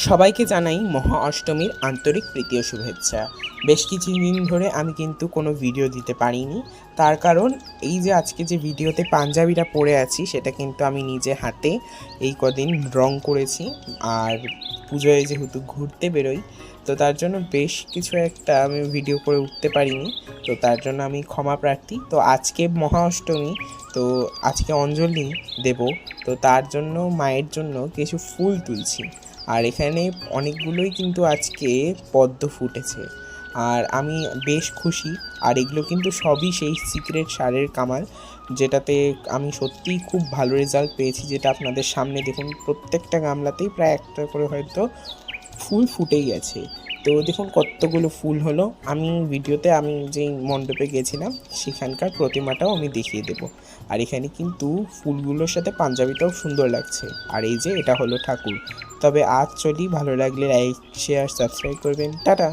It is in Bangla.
সবাইকে জানাই মহা অষ্টমীর আন্তরিক প্রীতি ও শুভেচ্ছা। বেশ কিছুদিন ধরে আমি কিন্তু কোনো ভিডিও দিতে পারিনি, তার কারণ এই যে আজকে যে ভিডিওতে পাঞ্জাবিটা পরে আছি সেটা কিন্তু আমি নিজে হাতে এই কদিন রং করেছি। আর পুজোয় যেহেতু ঘুরতে বেরোই, তো তার জন্য বেশ কিছু একটা আমি ভিডিও করে উঠতে পারিনি, তো তার জন্য আমি ক্ষমা প্রার্থী। তো আজকে মহা অষ্টমী, তো আজকে অঞ্জলি দেব, তো তার জন্য মায়ের জন্য কিছু ফুল তুলছি। আর এখানে অনেকগুলোই কিন্তু আজকে পদ্ম ফুটেছে, আর আমি বেশ খুশি। আর এগুলো কিন্তু সবই সেই সিক্রেট সারের কামাল, যেটাতে আমি সত্যিই খুব ভালো রেজাল্ট পেয়েছি। যেটা আপনাদের সামনে দেখুন, প্রত্যেকটা গামলাতেই প্রায় একটা করে হয়তো ফুল ফুটেই গেছে। তো দেখুন কতগুলো ফুল হলো। আমি ভিডিওতে আমি যেই মণ্ডপে গেছিলাম সেখানকার প্রতিমাটাও আমি দেখিয়ে দেব। আর এখানে কিন্তু ফুলগুলোর সাথে পাঞ্জাবিটাও সুন্দর লাগছে। আর এই যে এটা হলো ঠাকুর। তবে আজ চলি, ভালো লাগলে লাইক শেয়ার সাবস্ক্রাইব করবেন। টাটা।